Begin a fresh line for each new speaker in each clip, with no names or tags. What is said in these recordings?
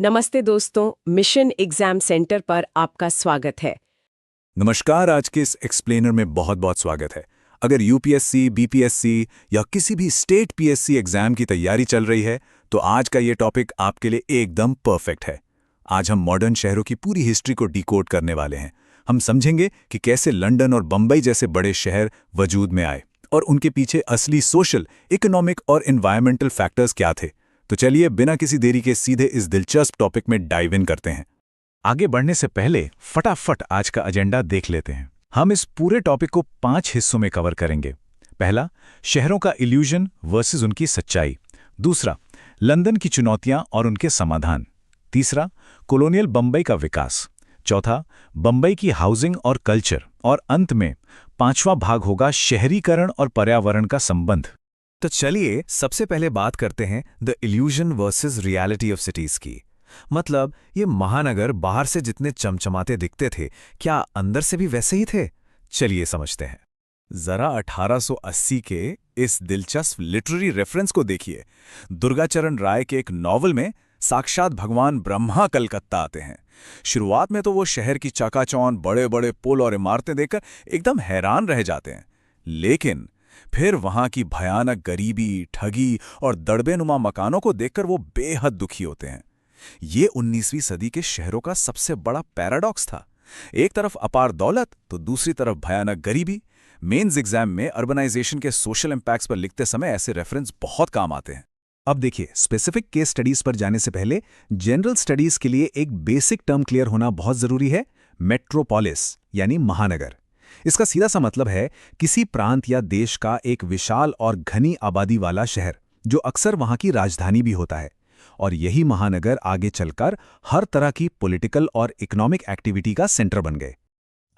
नमस्ते दोस्तों, mission exam centre पर आपका स्वागत है।
नमस्कार। आज के इस एक्सप्लेनर में बहुत बहुत स्वागत है। अगर यूपीएससी, बीपीएससी या किसी भी स्टेट पीएससी एग्जाम की तैयारी चल रही है तो आज का ये टॉपिक आपके लिए एकदम परफेक्ट है। आज हम मॉडर्न शहरों की पूरी हिस्ट्री को डिकोड करने वाले हैं। हम समझेंगे कि कैसे लंदन और बंबई जैसे बड़े शहर वजूद में आए और उनके पीछे असली सोशल, इकोनॉमिक और एनवायरमेंटल फैक्टर्स क्या थे। तो चलिए बिना किसी देरी के सीधे इस दिलचस्प टॉपिक में डाइव इन करते हैं। आगे बढ़ने से पहले फटाफट आज का एजेंडा देख लेते हैं। हम इस पूरे टॉपिक को 5 हिस्सों में कवर करेंगे। पहला, शहरों का इल्यूजन वर्सेस उनकी सच्चाई। दूसरा, लंदन की चुनौतियां और उनके समाधान। तीसरा, कॉलोनियल बंबई का विकास। चौथा, बंबई की हाउसिंग और कल्चर। और अंत में 5वां भाग होगा शहरीकरण और पर्यावरण का संबंध। तो चलिए सबसे पहले बात करते हैं the illusion versus reality of cities की। मतलब ये महानगर बाहर से जितने चमचमाते दिखते थे, क्या अंदर से भी वैसे ही थे? चलिए समझते हैं। जरा 1880 के इस दिलचस्प लिटरेरी रेफरेंस को देखिए। दुर्गाचरण राय के एक नॉवल में साक्षात भगवान ब्रह्मा कलकत्ता आते हैं। शुरुआत में तो वो शहर की चकाचौंध, बड़े बड़े पुल और इमारतें देखकर एकदम हैरान रह जाते हैं। लेकिन फिर वहां की भयानक गरीबी, ठगी और दड़बेनुमा मकानों को देखकर वो बेहद दुखी होते हैं। ये 19वीं सदी के शहरों का सबसे बड़ा पैराडॉक्स था। एक तरफ अपार दौलत तो दूसरी तरफ भयानक गरीबी। मेंस एग्जाम में अर्बनाइजेशन के सोशल इंपैक्ट्स पर लिखते समय ऐसे रेफरेंस बहुत काम आते हैं। अब देखिए, स्पेसिफिक केस स्टडीज पर जाने से पहले जनरल स्टडीज के लिए एक बेसिक टर्म क्लियर होना बहुत जरूरी है। मेट्रोपोलिस यानी महानगर। इसका सीधा सा मतलब है किसी प्रांत या देश का एक विशाल और घनी आबादी वाला शहर, जो अक्सर वहां की राजधानी भी होता है। और यही महानगर आगे चलकर हर तरह की पॉलिटिकल और इकोनॉमिक एक्टिविटी का सेंटर बन गए।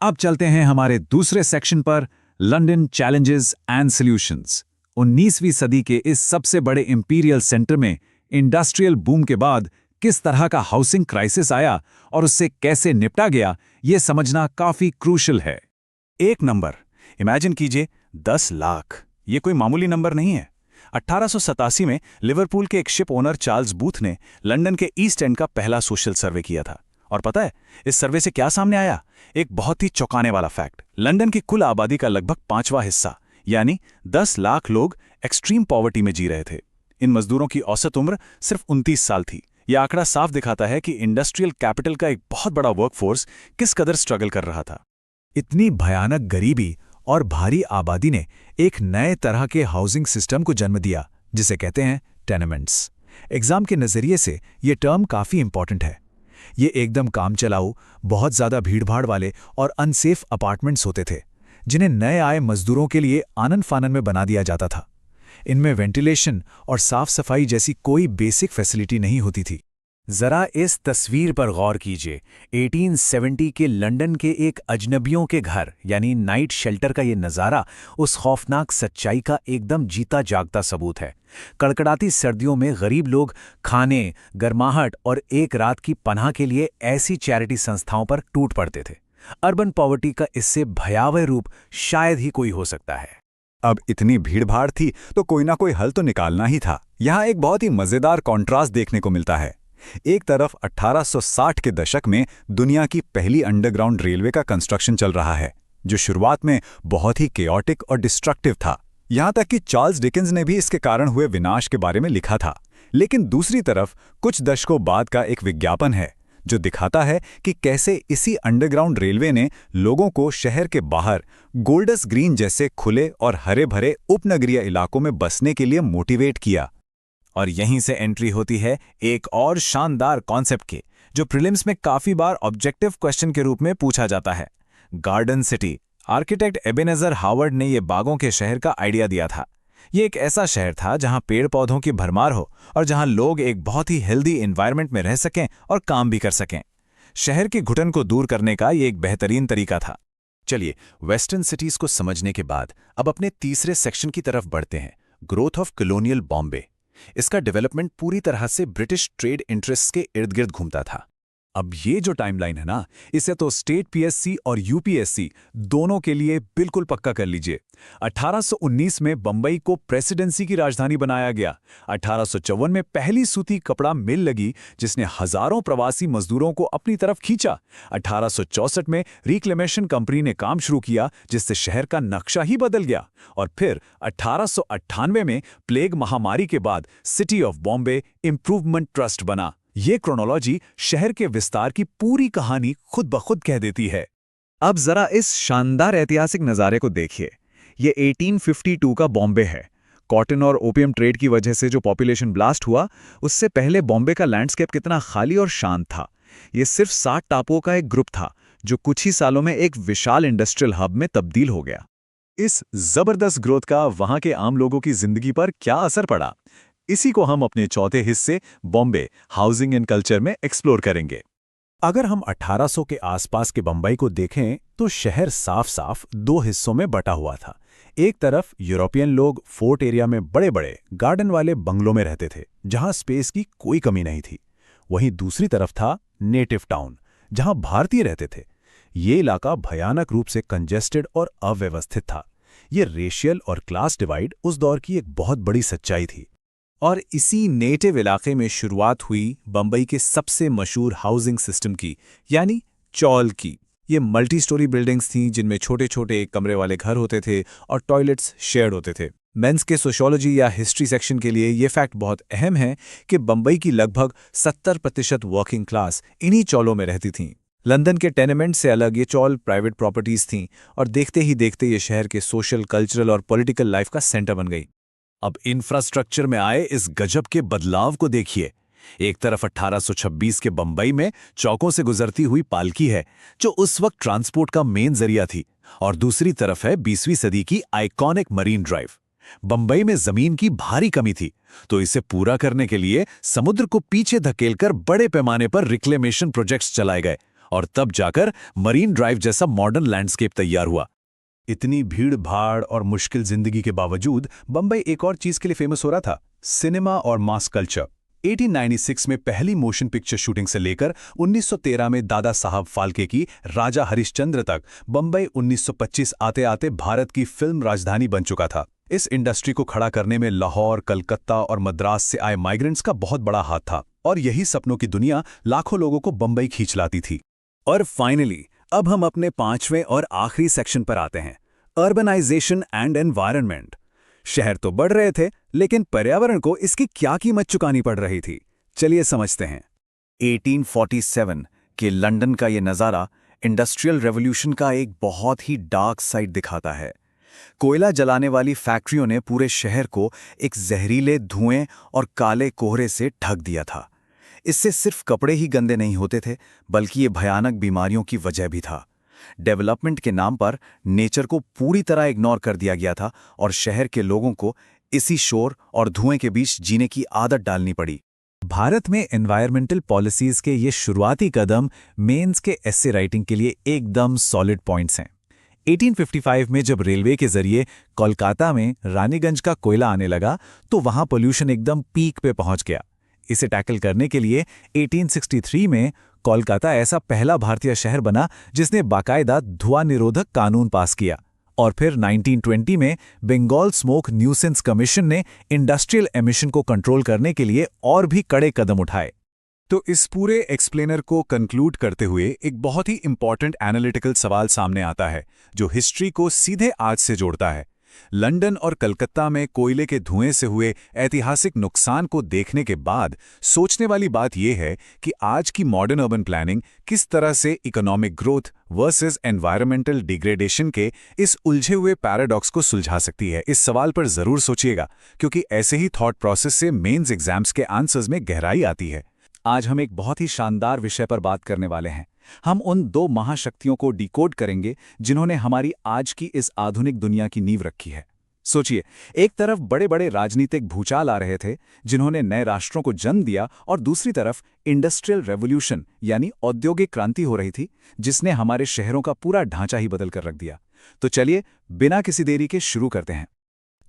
अब चलते हैं हमारे दूसरे सेक्शन पर, लंदन चैलेंजेस एंड सॉल्यूशंस। 19वीं सदी के इस सबसे बड़े इंपीरियल सेंटर में इंडस्ट्रियल बूम के बाद किस तरह का हाउसिंग क्राइसिस आया और उससे कैसे निपटा गया, ये समझना काफी क्रूशल है। एक नंबर, इमेजिन कीजिए 10 लाख। ये कोई मामूली नंबर नहीं है। 1887 में लिवरपूल के एक शिप ओनर चार्ल्स बूथ ने लंदन के ईस्ट एंड का पहला सोशल सर्वे किया था। और पता है इस सर्वे से क्या सामने आया? एक बहुत ही चौंकाने वाला फैक्ट। लंदन की कुल आबादी का लगभग 5वां हिस्सा यानी 10 लाख लोग एक्सट्रीम पॉवर्टी में जी रहे थे। इन मजदूरों की औसत उम्र सिर्फ 29 साल थी। यह आंकड़ा साफ दिखाता है कि इंडस्ट्रियल कैपिटल का एक बहुत बड़ा वर्कफोर्स किस कदर स्ट्रगल कर रहा था। इतनी भयानक गरीबी और भारी आबादी ने एक नए तरह के हाउसिंग सिस्टम को जन्म दिया, जिसे कहते हैं टेनेमेंट्स। एग्जाम के नजरिए से ये टर्म काफी इंपॉर्टेंट है। ये एकदम काम चलाऊ, बहुत ज्यादा भीड़भाड़ वाले और अनसेफ अपार्टमेंट्स होते थे, जिन्हें नए आए मजदूरों के लिए आनन फानन में बना दिया जाता था। इनमें वेंटिलेशन और साफ सफाई जैसी कोई बेसिक फैसिलिटी नहीं होती थी। जरा इस तस्वीर पर गौर कीजिए। 1870 के लंदन के एक अजनबियों के घर यानी नाइट शेल्टर का ये नज़ारा उस खौफनाक सच्चाई का एकदम जीता जागता सबूत है। कड़कड़ाती सर्दियों में गरीब लोग खाने, गर्माहट और एक रात की पनाह के लिए ऐसी चैरिटी संस्थाओं पर टूट पड़ते थे। अर्बन पॉवर्टी का इससे भयावह रूप शायद ही कोई हो सकता है। अब इतनी भीड़भाड़ थी तो कोई ना कोई हल तो निकालना ही था। यहाँ एक बहुत ही मजेदार कॉन्ट्रास्ट देखने को मिलता है। एक तरफ 1860 के दशक में दुनिया की पहली अंडरग्राउंड रेलवे का कंस्ट्रक्शन चल रहा है, जो शुरुआत में बहुत ही केओटिक और डिस्ट्रक्टिव था। यहां तक कि चार्ल्स डिकेंस ने भी इसके कारण हुए विनाश के बारे में लिखा था। लेकिन दूसरी तरफ कुछ दशकों बाद का एक विज्ञापन है जो दिखाता है कि कैसे इसी अंडरग्राउंड रेलवे ने लोगों को शहर के बाहर गोल्डस ग्रीन जैसे खुले और हरे भरे उपनगरीय इलाकों में बसने के लिए मोटिवेट किया। और यहीं से एंट्री होती है एक और शानदार कॉन्सेप्ट के, जो प्रीलिम्स में काफी बार ऑब्जेक्टिव क्वेश्चन के रूप में पूछा जाता है, garden city. Architect Ebenezer Howard ने ये बागों के शहर का आइडिया दिया था। ये एक ऐसा शहर था जहां पेड़ पौधों की भरमार हो और जहां लोग एक बहुत ही हेल्दी एनवायरनमेंट में रह सकें और काम भी कर सकें। शहर की घुटन को दूर करने का ये एक बेहतरीन तरीका था। चलिए वेस्टर्न सिटीज को समझने के बाद अब अपने तीसरे सेक्शन की तरफ बढ़ते हैं, ग्रोथ ऑफ कॉलोनियल बॉम्बे। इसका डेवलपमेंट पूरी तरह से ब्रिटिश ट्रेड इंटरेस्ट्स के इर्द गिर्द घूमता था। अब ये जो टाइमलाइन है ना, इसे तो स्टेट पीएससी और यूपीएससी दोनों के लिए बिल्कुल पक्का कर लीजिए। 1819 में बंबई को प्रेसिडेंसी की राजधानी बनाया गया। 1854 में पहली सूती कपड़ा मिल लगी जिसने हजारों प्रवासी मजदूरों को अपनी तरफ खींचा। 1864 में रिक्लेमेशन कंपनी ने काम शुरू किया जिससे शहर का नक्शा ही बदल गया। और फिर 1898 में प्लेग महामारी के बाद city of Bombay improvement trust बना। ये क्रोनोलॉजी शहर के विस्तार की पूरी कहानी खुद ब खुद कह देती है।
अब जरा इस शानदार ऐतिहासिक नज़ारे को देखिए। ये 1852 का बॉम्बे है। कॉटन और ओपियम ट्रेड की वजह से जो पॉपुलेशन ब्लास्ट हुआ, उससे पहले बॉम्बे का लैंडस्केप कितना खाली और शांत था। ये सिर्फ 60 टापुओं का एक ग्रुप था जो कुछ ही सालों में एक विशाल इंडस्ट्रियल हब में तब्दील हो गया।
इस जबरदस्त ग्रोथ का वहां के आम लोगों की जिंदगी पर क्या असर पड़ा, इसी को हम अपने चौथे हिस्से बॉम्बे हाउसिंग एंड कल्चर में एक्सप्लोर करेंगे। अगर हम 1800 के आसपास के बंबई को देखें तो शहर साफ साफ दो हिस्सों में बटा हुआ था। एक तरफ यूरोपियन लोग फोर्ट एरिया में बड़े बड़े गार्डन वाले बंगलों में रहते थे जहां स्पेस की कोई कमी नहीं थी। वहीं दूसरी तरफ था नेटिव टाउन जहां भारतीय रहते थे। ये इलाका भयानक रूप से कंजेस्टेड और अव्यवस्थित था। ये रेशियल और क्लास डिवाइड उस दौर की एक बहुत बड़ी सच्चाई थी। और इसी नेटिव इलाके में शुरुआत हुई बंबई के सबसे मशहूर हाउसिंग सिस्टम की, यानी चौल की। ये मल्टी स्टोरी बिल्डिंग्स थीं जिनमें छोटे छोटे कमरे वाले घर होते थे और टॉयलेट्स शेयर्ड होते थे। मेंस के सोशियोलॉजी या हिस्ट्री सेक्शन के लिए ये फैक्ट बहुत अहम है कि बंबई की लगभग 70% वर्किंग क्लास इन्हीं चौलों में रहती थीं। लंदन के टेनेमेंट से अलग ये चौल प्राइवेट प्रॉपर्टीज थीं और देखते ही देखते ये शहर के सोशल, कल्चरल और पॉलिटिकल लाइफ का सेंटर बन गई। अब इंफ्रास्ट्रक्चर में आए इस गजब के बदलाव को देखिए। एक तरफ 1826 के बंबई में चौकों से गुजरती हुई पालकी है जो उस वक्त ट्रांसपोर्ट का मेन जरिया थी, और दूसरी तरफ है 20वीं सदी की आइकॉनिक मरीन ड्राइव। बंबई में जमीन की भारी कमी थी, तो इसे पूरा करने के लिए समुद्र को पीछे धकेलकर बड़े पैमाने पर रिक्लेमेशन प्रोजेक्ट्स चलाए गए और तब जाकर मरीन ड्राइव जैसा मॉडर्न लैंडस्केप तैयार हुआ। इतनी भीड़ भाड़ और मुश्किल जिंदगी के बावजूद बंबई एक और चीज के लिए फेमस हो रहा था, सिनेमा और मास कल्चर। 1896 में पहली मोशन पिक्चर शूटिंग से लेकर 1913 में दादा साहब फाल्के की राजा हरिश्चंद्र तक बंबई 1925 आते आते भारत की फिल्म राजधानी बन चुका था। इस इंडस्ट्री को खड़ा करने में लाहौर, कलकत्ता और मद्रास से आए माइग्रेंट्स का बहुत बड़ा हाथ था, और यही सपनों की दुनिया लाखों लोगों को बंबई खींच लाती थी। और फाइनली अब हम अपने पांचवें और आखिरी सेक्शन पर आते हैं, अर्बनाइजेशन एंड एनवायरनमेंट। शहर तो बढ़ रहे थे, लेकिन पर्यावरण को इसकी क्या कीमत चुकानी पड़ रही थी, चलिए समझते हैं। 1847 के लंदन का ये नज़ारा इंडस्ट्रियल रेवोल्यूशन का एक बहुत ही डार्क साइड दिखाता है। कोयला जलाने वाली फैक्ट्रियों ने पूरे शहर को एक जहरीले धुएं और काले कोहरे से ढक दिया था। इससे सिर्फ कपड़े ही गंदे नहीं होते थे, बल्कि ये भयानक बीमारियों की वजह भी था। डेवलपमेंट के नाम पर नेचर को पूरी तरह इग्नोर कर दिया गया था और शहर के लोगों को इसी शोर और धुएं के बीच जीने की आदत डालनी पड़ी। भारत में एनवायरमेंटल पॉलिसीज के ये शुरुआती कदम मेंस के एस्से राइटिंग के लिए एकदम सॉलिड पॉइंट्स हैं। 1855 में जब रेलवे के जरिए कोलकाता में रानीगंज का कोयला आने लगा तो वहां पोल्यूशन एकदम पीक पे पहुंच गया। इसे टैकल करने के लिए 1863 में कोलकाता ऐसा पहला भारतीय शहर बना जिसने बाकायदा धुआं निरोधक कानून पास किया। और फिर 1920 में बंगाल स्मोक न्यूसेंस कमीशन ने इंडस्ट्रियल एमिशन को कंट्रोल करने के लिए और भी कड़े कदम उठाए। तो इस पूरे एक्सप्लेनर को कंक्लूड करते हुए एक बहुत ही इंपॉर्टेंट एनालिटिकल सवाल सामने आता है जो हिस्ट्री को सीधे आज से जोड़ता है। लंदन और कलकत्ता में कोयले के धुएं से हुए ऐतिहासिक नुकसान को देखने के बाद सोचने वाली बात यह है कि आज की मॉडर्न अर्बन प्लानिंग किस तरह से economic growth versus environmental degradation के इस उलझे हुए पैराडॉक्स को सुलझा सकती है। इस सवाल पर जरूर सोचिएगा, क्योंकि ऐसे ही थॉट प्रोसेस से मेंस एग्जाम्स के आंसर्स में गहराई आती है। आज हम एक बहुत ही शानदार विषय पर बात करने वाले हैं। हम उन दो महाशक्तियों को डिकोड करेंगे जिन्होंने हमारी आज की इस आधुनिक दुनिया की नींव रखी है। सोचिए, एक तरफ बड़े बड़े राजनीतिक भूचाल आ रहे थे जिन्होंने नए राष्ट्रों को जन्म दिया, और दूसरी तरफ इंडस्ट्रियल रेवोल्यूशन यानी औद्योगिक क्रांति हो रही थी जिसने हमारे शहरों का पूरा ढांचा ही बदल कर रख दिया। तो चलिए बिना किसी देरी के शुरू करते हैं।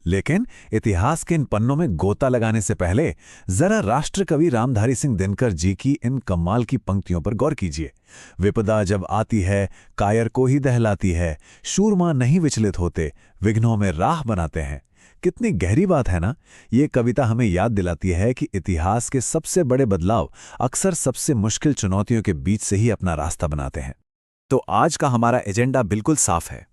लेकिन इतिहास के इन पन्नों में गोता लगाने से पहले जरा राष्ट्रकवि रामधारी सिंह दिनकर जी की इन कमाल की पंक्तियों पर गौर कीजिए। विपदा जब आती है कायर को ही दहलाती है, शूरमा नहीं विचलित होते, विघ्नों में राह बनाते हैं। कितनी गहरी बात है ना। ये कविता हमें याद दिलाती है कि इतिहास के सबसे बड़े बदलाव अक्सर सबसे मुश्किल चुनौतियों के बीच से ही अपना रास्ता बनाते हैं। तो आज का हमारा एजेंडा बिल्कुल साफ है।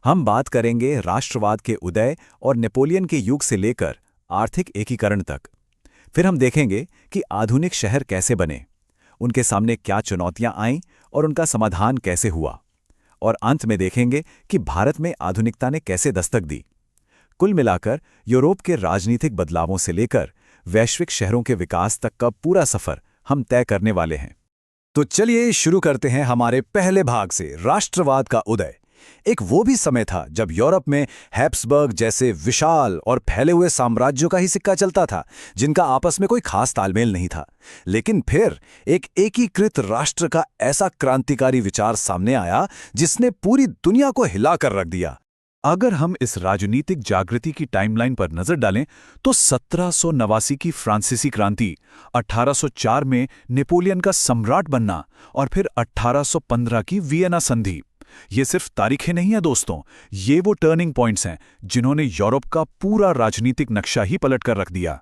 हम बात करेंगे राष्ट्रवाद के उदय और नेपोलियन के युग से लेकर आर्थिक एकीकरण तक। फिर हम देखेंगे कि आधुनिक शहर कैसे बने, उनके सामने क्या चुनौतियां आईं और उनका समाधान कैसे हुआ। और अंत में देखेंगे कि भारत में आधुनिकता ने कैसे दस्तक दी। कुल मिलाकर यूरोप के राजनीतिक बदलावों से लेकर वैश्विक शहरों के विकास तक का पूरा सफर हम तय करने वाले हैं। तो चलिए शुरू करते हैं हमारे पहले भाग से, राष्ट्रवाद का उदय। एक वो भी समय था जब यूरोप में हैब्सबर्ग जैसे विशाल और फैले हुए साम्राज्यों का ही सिक्का चलता था, जिनका आपस में कोई खास तालमेल नहीं था। लेकिन फिर एक एकीकृत राष्ट्र का ऐसा क्रांतिकारी विचार सामने आया जिसने पूरी दुनिया को हिलाकर रख दिया। अगर हम इस राजनीतिक जागृति की टाइमलाइन पर नजर डालें तो 1789 की फ्रांसीसी क्रांति, 1804 में नेपोलियन का सम्राट बनना और फिर 1815 की वियना संधि, ये सिर्फ तारीखें नहीं है दोस्तों, ये वो टर्निंग पॉइंट्स हैं जिन्होंने यूरोप का पूरा राजनीतिक नक्शा ही पलट कर रख दिया।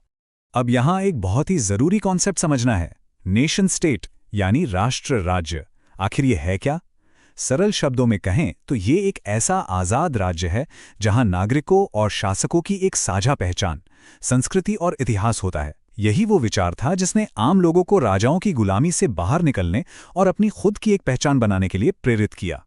अब यहां एक बहुत ही जरूरी कॉन्सेप्ट समझना है, नेशन स्टेट यानी राष्ट्र राज्य। आखिर ये है क्या? सरल शब्दों में कहें तो ये एक ऐसा आजाद राज्य है जहां नागरिकों और शासकों की एक साझा पहचान, संस्कृति और इतिहास होता है। यही वो विचार था जिसने आम लोगों को राजाओं की गुलामी से बाहर निकलने और अपनी खुद की एक पहचान बनाने के लिए प्रेरित किया।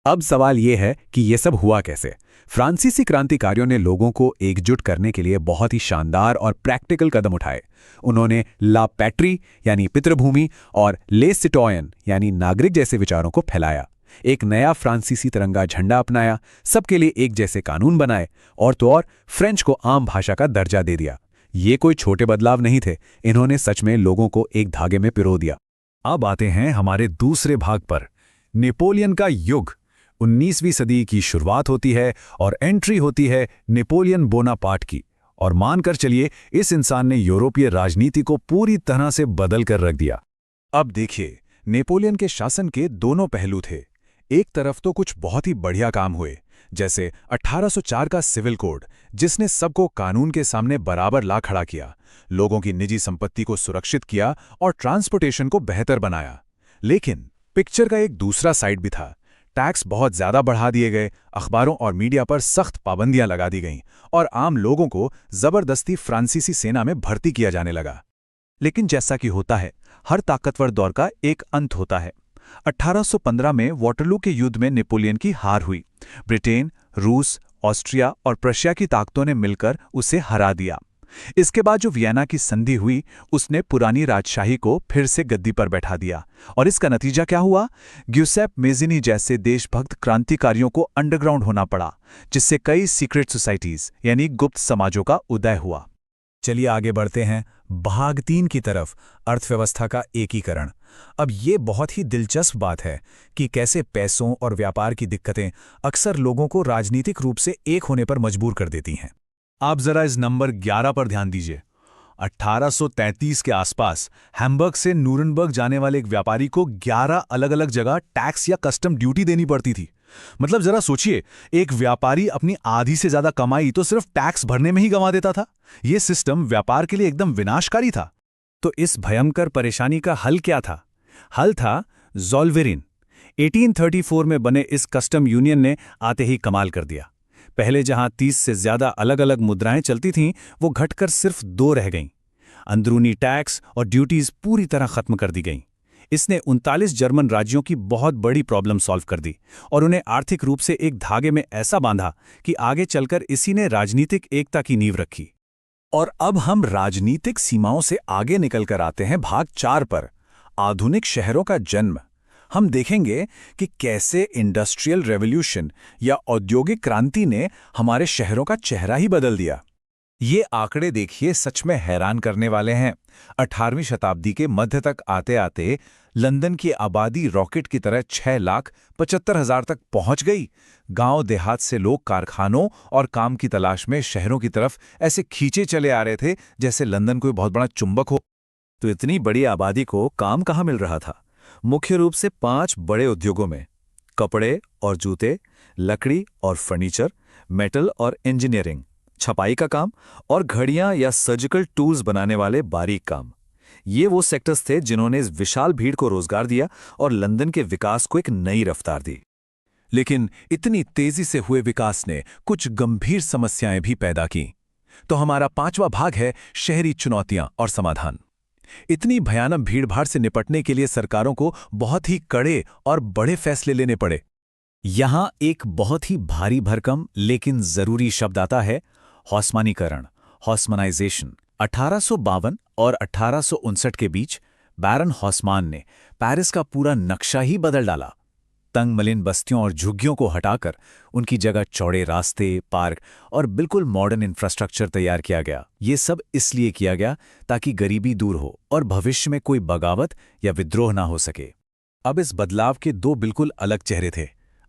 अब सवाल ये है कि ये सब हुआ कैसे? फ्रांसीसी क्रांतिकारियों ने लोगों को एकजुट करने के लिए बहुत ही शानदार और प्रैक्टिकल कदम उठाए। उन्होंने ला पैट्री यानी पितृभूमि और ले सिटोयन यानी नागरिक जैसे विचारों को फैलाया। एक नया फ्रांसीसी तिरंगा झंडा अपनाया, सबके लिए एक जैसे कानून बनाए और तो और फ्रेंच को आम भाषा का दर्जा दे दिया। ये कोई छोटे बदलाव नहीं थे, इन्होंने सच में लोगों को एक धागे में पिरो दिया। अब आते हैं हमारे दूसरे भाग पर, नेपोलियन का युग। 19वीं सदी की शुरुआत होती है और एंट्री होती है नेपोलियन बोनापार्ट की। और मानकर चलिए, इस इंसान ने यूरोपीय राजनीति को पूरी तरह से बदल कर रख दिया। अब देखिए, नेपोलियन के शासन के दोनों पहलू थे। एक तरफ तो कुछ बहुत ही बढ़िया काम हुए, जैसे 1804 का सिविल कोड, जिसने सबको कानून के सामने बराबर ला खड़ा किया, लोगों की निजी संपत्ति को सुरक्षित किया और ट्रांसपोर्टेशन को बेहतर बनाया। लेकिन पिक्चर का एक दूसरा साइड भी था। टैक्स बहुत ज्यादा बढ़ा दिए गए, अखबारों और मीडिया पर सख्त पाबंदियां लगा दी गईं और आम लोगों को जबरदस्ती फ्रांसीसी सेना में भर्ती किया जाने लगा। लेकिन जैसा कि होता है, हर ताकतवर दौर का एक अंत होता है। 1815 में वाटरलू के युद्ध में नेपोलियन की हार हुई। ब्रिटेन, रूस, ऑस्ट्रिया और प्रशिया की ताकतों ने मिलकर उसे हरा दिया। इसके बाद जो वियना की संधि हुई, उसने पुरानी राजशाही को फिर से गद्दी पर बैठा दिया। और इसका नतीजा क्या हुआ? ग्यूसेप मेज़िनी जैसे देशभक्त क्रांतिकारियों को अंडरग्राउंड होना पड़ा, जिससे कई सीक्रेट सोसाइटीज यानी गुप्त समाजों का उदय हुआ। चलिए आगे बढ़ते हैं भाग 3 की तरफ, अर्थव्यवस्था का एकीकरण। अब ये बहुत ही दिलचस्प बात है कि कैसे पैसों और व्यापार की दिक्कतें अक्सर लोगों को राजनीतिक रूप से एक होने पर मजबूर कर देती हैं। आप जरा इस नंबर 11 पर ध्यान दीजिए। 1833 के आसपास हैम्बर्ग से नूरनबर्ग जाने वाले एक व्यापारी को 11 अलग-अलग जगह टैक्स या कस्टम ड्यूटी देनी पड़ती थी। मतलब जरा सोचिए, एक व्यापारी अपनी आधी से ज्यादा कमाई तो सिर्फ टैक्स भरने में ही गंवा देता था। यह सिस्टम व्यापार के लिए एकदम विनाशकारी था। तो इस भयंकर परेशानी का हल क्या था? हल था ज़ोल्वेरिन। 1834 में बने इस कस्टम यूनियन ने आते ही कमाल कर दिया। पहले जहां 30 से ज्यादा अलग अलग मुद्राएं चलती थीं, वो घटकर सिर्फ 2 रह गईं। अंदरूनी टैक्स और ड्यूटीज पूरी तरह खत्म कर दी गईं। इसने 39 जर्मन राज्यों की बहुत बड़ी प्रॉब्लम सॉल्व कर दी और उन्हें आर्थिक रूप से एक धागे में ऐसा बांधा कि आगे चलकर इसी ने राजनीतिक एकता की नींव रखी। और अब हम राजनीतिक सीमाओं से आगे निकलकर आते हैं भाग 4 पर, आधुनिक शहरों का जन्म। हम देखेंगे कि कैसे इंडस्ट्रियल रेवोल्यूशन या औद्योगिक क्रांति ने हमारे शहरों का चेहरा ही बदल दिया। ये आंकड़े देखिए, सच में हैरान करने वाले हैं। 18वीं शताब्दी के मध्य तक आते आते लंदन की आबादी रॉकेट की तरह 6,75,000 तक पहुंच गई। गांव देहात से लोग कारखानों और काम की तलाश में शहरों की तरफ ऐसे खींचे चले आ रहे थे जैसे लंदन कोई बहुत बड़ा चुंबक हो। तो इतनी बड़ी आबादी को काम कहाँ मिल रहा था? मुख्य रूप से 5 बड़े उद्योगों में: कपड़े और जूते, लकड़ी और फर्नीचर, मेटल और इंजीनियरिंग, छपाई का काम और घड़ियां या सर्जिकल टूल्स बनाने वाले बारीक काम। ये वो सेक्टर्स थे जिन्होंने इस विशाल भीड़ को रोजगार दिया और लंदन के विकास को एक नई रफ्तार दी। लेकिन इतनी तेजी से हुए विकास ने कुछ गंभीर समस्याएं भी पैदा की। तो हमारा 5वां भाग है शहरी चुनौतियां और समाधान। इतनी भयानक भीड़भाड़ से निपटने के लिए सरकारों को बहुत ही कड़े और बड़े फैसले लेने पड़े। यहां एक बहुत ही भारी भरकम लेकिन जरूरी शब्द आता है: हॉस्मानीकरण, हॉस्मनाइजेशन। 1852 और 1859 के बीच बैरन हॉस्मान ने पेरिस का पूरा नक्शा ही बदल डाला। तंग मलिन बस्तियों और झुग्गियों को हटाकर उनकी जगह चौड़े रास्ते, पार्क और बिल्कुल मॉडर्न इंफ्रास्ट्रक्चर तैयार किया गया। ये सब इसलिए किया गया ताकि गरीबी दूर हो और भविष्य में कोई बगावत या विद्रोह ना हो सके। अब इस बदलाव के 2 बिल्कुल अलग चेहरे थे।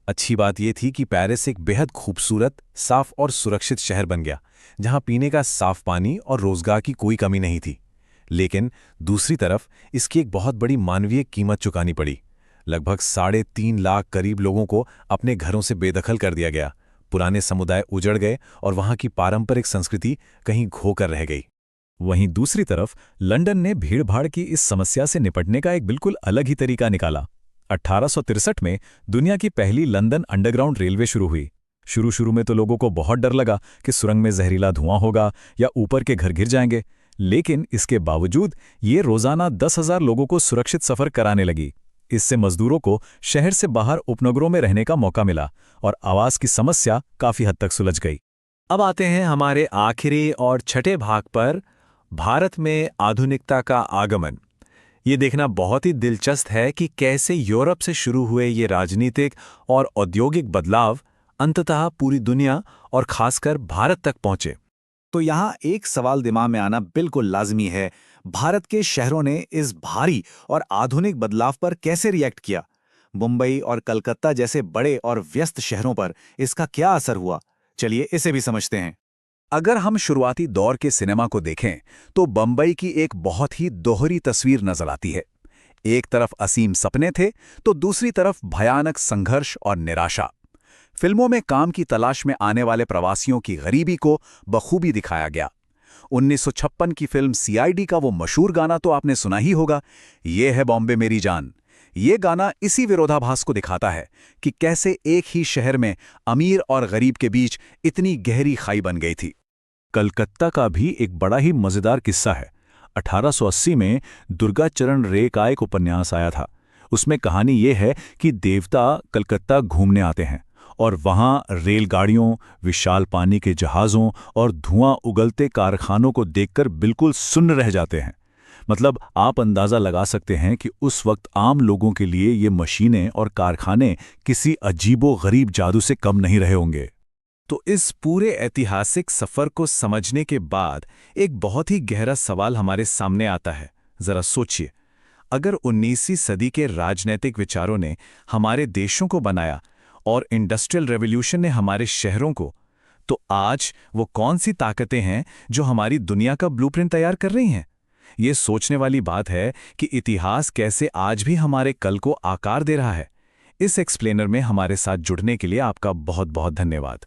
अच्छी बात यह थी कि पेरिस एक बेहद खूबसूरत, साफ और सुरक्षित शहर बन गया, जहां पीने का साफ पानी और रोजगार की कोई कमी नहीं थी। लेकिन दूसरी तरफ इसकी एक बहुत बड़ी मानवीय कीमत चुकानी पड़ी। लगभग 3.5 लाख करीब लोगों को अपने घरों से बेदखल कर दिया गया। पुराने समुदाय उजड़ गए और वहां की पारंपरिक संस्कृति कहीं खोकर रह गई। वहीं दूसरी तरफ लंदन ने भीड़भाड़ की इस समस्या से निपटने का एक बिल्कुल अलग ही तरीका निकाला। 1863 में दुनिया की पहली लंदन अंडरग्राउंड रेलवे शुरू हुई। शुरू में तो लोगों को बहुत डर लगा कि सुरंग में जहरीला धुआं होगा या ऊपर के घर गिर जाएंगे, लेकिन इसके बावजूद ये रोजाना 10,000 लोगों को सुरक्षित सफर कराने लगी। इससे मजदूरों को शहर से बाहर उपनगरों में रहने का मौका मिला और आवास की समस्या काफी हद तक सुलझ गई। अब आते हैं हमारे आखिरी और छठे भाग पर, भारत में आधुनिकता का आगमन। ये देखना बहुत ही दिलचस्प है कि कैसे यूरोप से शुरू हुए ये राजनीतिक और औद्योगिक बदलाव अंततः पूरी दुनिया और खासकर भारत तक पहुंचे।
तो यहाँ एक सवाल दिमाग में आना बिल्कुल लाजमी है, भारत के शहरों ने इस भारी और आधुनिक बदलाव पर कैसे रिएक्ट किया? मुंबई और कलकत्ता जैसे बड़े और व्यस्त शहरों पर इसका क्या असर हुआ? चलिए इसे भी समझते हैं।
अगर हम शुरुआती दौर के सिनेमा को देखें तो बम्बई की एक बहुत ही दोहरी तस्वीर नजर आती है। एक तरफ असीम सपने थे तो दूसरी तरफ भयानक संघर्ष और निराशा। फिल्मों में काम की तलाश में आने वाले प्रवासियों की गरीबी को बखूबी दिखाया गया। 1956 की फिल्म सीआईडी का वो मशहूर गाना तो आपने सुना ही होगा, ये है बॉम्बे मेरी जान। ये गाना इसी विरोधाभास को दिखाता है कि कैसे एक ही शहर में अमीर और गरीब के बीच इतनी गहरी खाई बन गई थी। कलकत्ता का भी एक बड़ा ही मजेदार किस्सा है। 1880 में दुर्गाचरण रे का एक उपन्यास आया था। उसमें कहानी ये है कि देवता कलकत्ता घूमने आते हैं और वहां रेलगाड़ियों, विशाल पानी के जहाज़ों और धुआं उगलते कारखानों को देखकर बिल्कुल सुन्न रह जाते हैं। मतलब आप अंदाज़ा लगा सकते हैं कि उस वक्त आम लोगों के लिए ये मशीनें और कारखाने किसी अजीबो-गरीब जादू से कम नहीं रहे होंगे। तो इस पूरे ऐतिहासिक सफ़र को समझने के बाद एक बहुत ही गहरा सवाल हमारे सामने आता है। ज़रा सोचिए, अगर 19वीं सदी के राजनैतिक विचारों ने हमारे देशों को बनाया और इंडस्ट्रियल रेवोल्यूशन ने हमारे शहरों को, तो आज वो कौन सी ताकतें हैं जो हमारी दुनिया का ब्लूप्रिंट तैयार कर रही हैं? ये सोचने वाली बात है कि इतिहास कैसे आज भी हमारे कल को आकार दे रहा है। इस एक्सप्लेनर में हमारे साथ जुड़ने के लिए आपका बहुत बहुत धन्यवाद।